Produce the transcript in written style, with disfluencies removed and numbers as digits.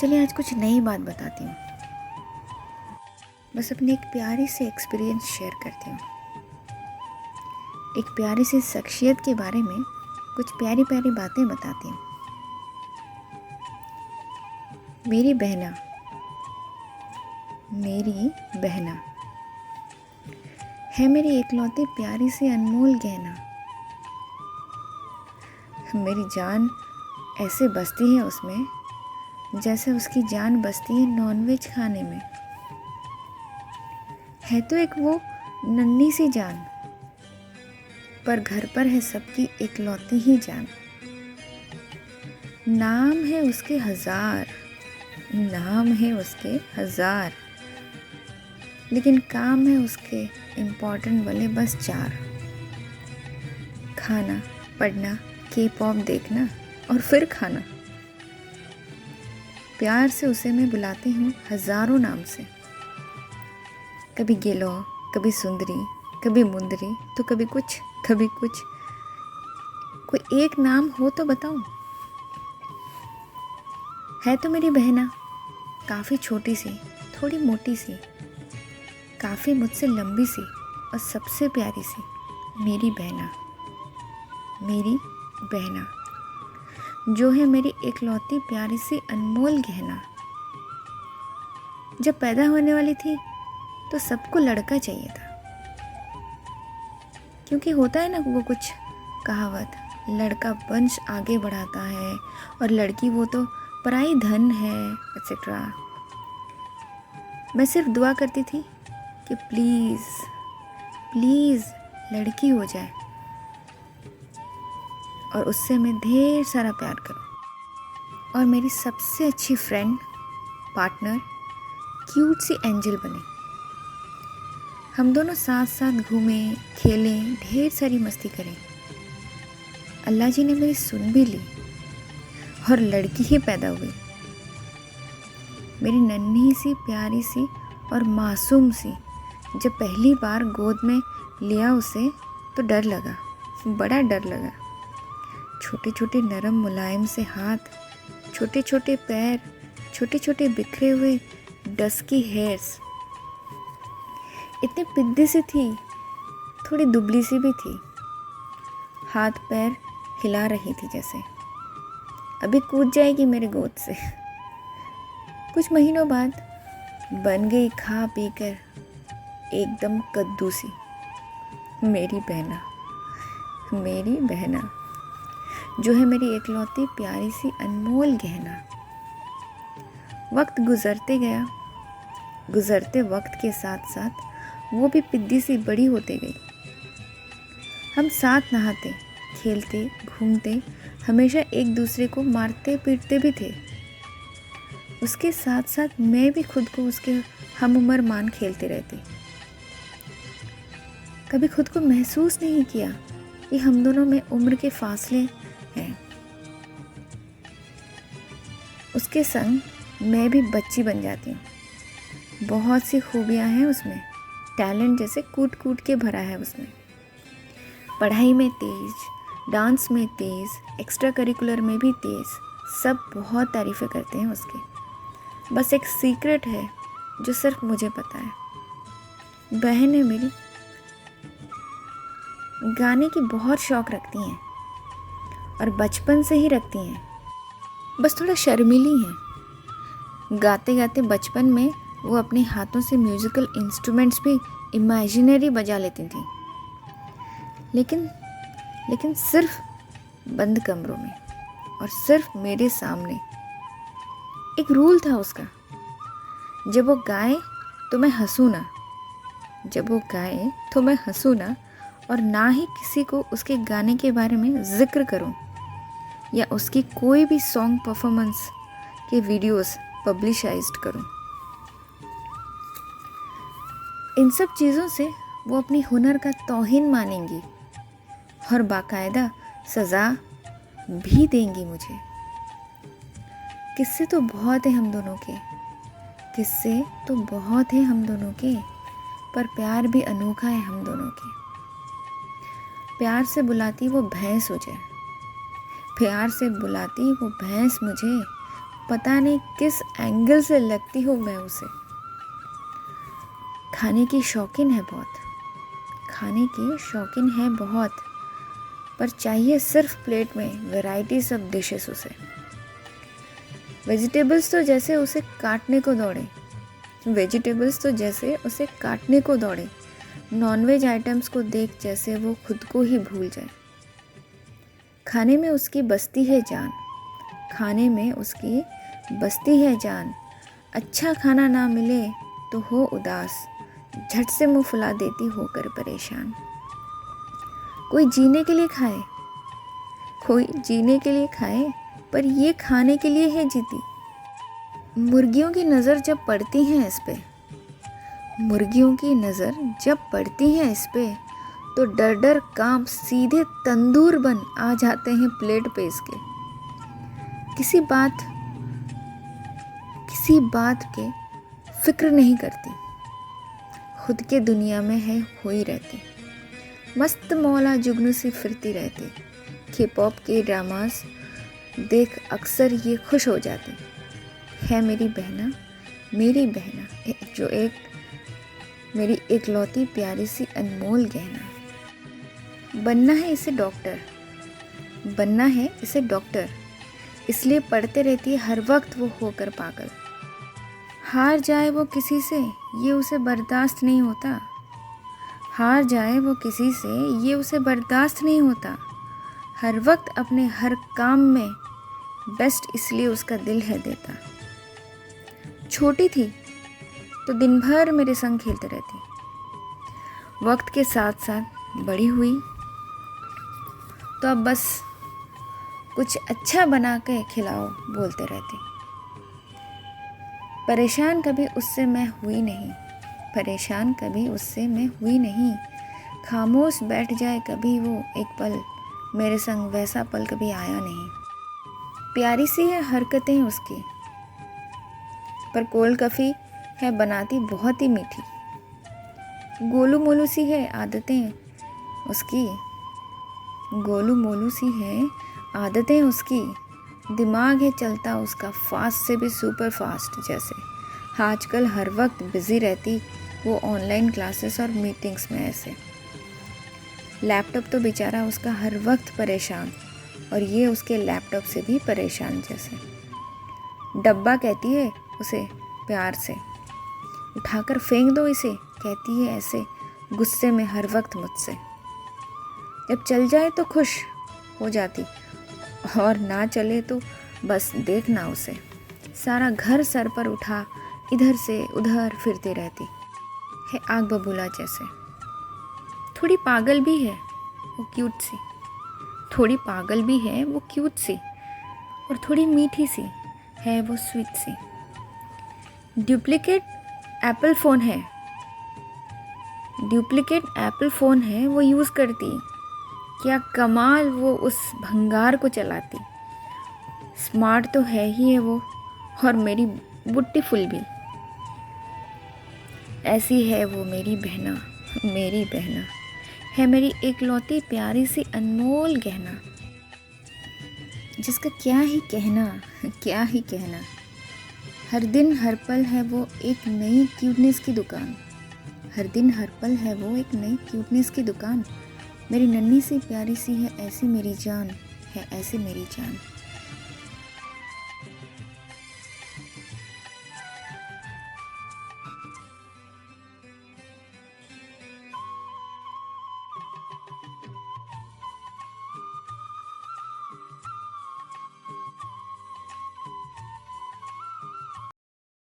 चलिए आज कुछ नई बात बताती हूँ। बस अपनी एक प्यारी सी एक्सपीरियंस शेयर करती हूँ। एक प्यारी सी शख्सियत के बारे में कुछ प्यारी प्यारी बातें बताती हूँ। मेरी बहना है मेरी एकलौती प्यारी सी अनमोल गहना। मेरी जान ऐसे बसती है उसमें जैसे उसकी जान बसती है नॉनवेज खाने में। है तो एक वो नन्ही सी जान, पर घर पर है सबकी एकलौती ही जान। नाम है उसके हजार, लेकिन काम है उसके इम्पोर्टेंट वाले बस 4। खाना, पढ़ना, के-पॉप देखना और फिर खाना। प्यार से उसे मैं बुलाती हूँ हजारों नाम से। कभी गेलो, कभी सुंदरी, कभी मुंदरी, तो कभी कुछ। कोई एक नाम हो तो बताओ। है तो मेरी बहना काफ़ी छोटी सी, थोड़ी मोटी सी, काफ़ी मुझसे लंबी सी और सबसे प्यारी सी मेरी बहना जो है मेरी एकलौती प्यारी सी अनमोल गहना। जब पैदा होने वाली थी तो सबको लड़का चाहिए था, क्योंकि होता है ना वो कुछ कहावत, लड़का वंश आगे बढ़ाता है और लड़की वो तो पराई धन है, एक्सेट्रा। मैं सिर्फ दुआ करती थी कि प्लीज़ लड़की हो जाए और उससे मैं ढेर सारा प्यार करूं और मेरी सबसे अच्छी फ्रेंड, पार्टनर क्यूट सी एंजल बने। हम दोनों साथ साथ घूमें, खेलें, ढेर सारी मस्ती करें। अल्लाह जी ने मेरी सुन भी ली और लड़की ही पैदा हुई। मेरी नन्ही सी प्यारी सी और मासूम सी। जब पहली बार गोद में लिया उसे तो डर लगा, बड़ा डर लगा। छोटे छोटे नरम मुलायम से हाथ, छोटे छोटे पैर, छोटे छोटे बिखरे हुए डस्की हेयर्स। इतनी पिद्दी सी थी, थोड़ी दुबली सी भी थी। हाथ पैर हिला रही थी जैसे अभी कूद जाएगी मेरे गोद से। कुछ महीनों बाद बन गई खा पी कर एकदम कद्दू सी मेरी बहना जो है मेरी एकलौती प्यारी सी अनमोल गहना। वक्त गुजरते गया, गुजरते वक्त के साथ साथ वो भी पिद्दी सी बड़ी होते गई। हम साथ नहाते, खेलते, घूमते, हमेशा एक दूसरे को मारते पीटते भी थे। उसके साथ साथ मैं भी खुद को उसके हम उम्र मान खेलते रहती। कभी खुद को महसूस नहीं किया कि हम दोनों में उम्र के फासले हैं। उसके संग मैं भी बच्ची बन जाती हूँ। बहुत सी खूबियाँ हैं उसमें, टैलेंट जैसे कूट कूट के भरा है उसमें। पढ़ाई में तेज, डांस में तेज, एक्स्ट्रा करिकुलर में भी तेज। सब बहुत तारीफ़ें करते हैं उसकी। बस एक सीक्रेट है जो सिर्फ मुझे पता है। बहन है मेरी, गाने की बहुत शौक़ रखती हैं और बचपन से ही रखती हैं। बस थोड़ा शर्मीली हैं। गाते गाते बचपन में वो अपने हाथों से म्यूज़िकल इंस्ट्रूमेंट्स भी इमेजिनरी बजा लेती थी, लेकिन सिर्फ बंद कमरों में और सिर्फ मेरे सामने। एक रूल था उसका, जब वो गाए तो मैं हंसूं ना और ना ही किसी को उसके गाने के बारे में जिक्र करूं या उसकी कोई भी सॉन्ग परफॉर्मेंस के वीडियोस पब्लिशाइज्ड करूं। इन सब चीज़ों से वो अपनी हुनर का तौहीन मानेंगी और बाकायदा सज़ा भी देंगी मुझे। किस्से तो बहुत हैं हम दोनों के, पर प्यार भी अनोखा है हम दोनों के। प्यार से बुलाती वो भैंस मुझे, पता नहीं किस एंगल से लगती हूँ मैं उसे। खाने की शौकीन है बहुत, खाने की शौकीन है बहुत, पर चाहिए सिर्फ प्लेट में वैरायटीज ऑफ डिशेस उसे। वेजिटेबल्स तो जैसे उसे काटने को दौड़े, वेजिटेबल्स तो जैसे उसे काटने को दौड़े, नॉनवेज आइटम्स को देख जैसे वो खुद को ही भूल जाए। खाने में उसकी बसती है जान, खाने में उसकी बसती है जान। अच्छा खाना ना मिले तो हो उदास, झट से मुंह फुला देती होकर परेशान। कोई जीने के लिए खाए, कोई जीने के लिए खाए, पर ये खाने के लिए है जीती। मुर्गियों की नज़र जब पड़ती है इस पे, मुर्गियों की नज़र जब पड़ती है इस पे, तो डर डर कांप सीधे तंदूर बन आ जाते हैं प्लेट पे इसके। किसी बात के फिक्र नहीं करती, खुद के दुनिया में है हुई रहती। मस्त मौला जुगनू सी फिरती रहती। K-pop के ड्रामास देख अक्सर ये खुश हो जाती है मेरी बहना, जो एक मेरी एकलौती प्यारी सी अनमोल गहना। बनना है इसे डॉक्टर, बनना है इसे डॉक्टर, इसलिए पढ़ते रहती है हर वक्त वो होकर पागल। हार जाए वो किसी से ये उसे बर्दाश्त नहीं होता, हार जाए वो किसी से ये उसे बर्दाश्त नहीं होता। हर वक्त अपने हर काम में बेस्ट इसलिए उसका दिल है देता। छोटी थी तो दिन भर मेरे संग खेलते रहती, वक्त के साथ साथ बड़ी हुई तो अब बस कुछ अच्छा बना के खिलाओ बोलते रहती। परेशान कभी उससे मैं हुई नहीं, परेशान कभी उससे मैं हुई नहीं। खामोश बैठ जाए कभी वो एक पल, मेरे संग वैसा पल कभी आया नहीं। प्यारी सी है हरकतें उसकी, पर कोल्ड कॉफ़ी है बनाती बहुत ही मीठी। गोलू मोलू सी है आदतें उसकी, गोलू मोलू सी है आदतें उसकी। दिमाग है चलता उसका फास्ट से भी सुपर फास्ट जैसे। आजकल हर वक्त बिज़ी रहती वो ऑनलाइन क्लासेस और मीटिंग्स में ऐसे। लैपटॉप तो बेचारा उसका हर वक्त परेशान, और ये उसके लैपटॉप से भी परेशान जैसे। डब्बा कहती है उसे प्यार से, उठाकर फेंक दो इसे कहती है ऐसे, गुस्से में हर वक्त मुझसे। जब चल जाए तो खुश हो जाती, और ना चले तो बस देखना उसे। सारा घर सर पर उठा इधर से उधर फिरती रहती है आग बबूला जैसे। थोड़ी पागल भी है वो क्यूट सी, थोड़ी पागल भी है वो क्यूट सी, और थोड़ी मीठी सी है वो स्वीट सी। डुप्लीकेट एप्पल फ़ोन है वो यूज़ करती, क्या कमाल वो उस भंगार को चलाती। स्मार्ट तो है ही है वो, और मेरी ब्यूटीफुल भी। ऐसी है वो मेरी बहना है मेरी एकलौती प्यारी सी अनमोल गहना, जिसका क्या ही कहना। हर दिन हर पल है वो एक नई क्यूटनेस की दुकान, हर दिन हर पल है वो एक नई क्यूटनेस की दुकान। मेरी नन्ही सी प्यारी सी है ऐसी मेरी जान, है ऐसी मेरी जान।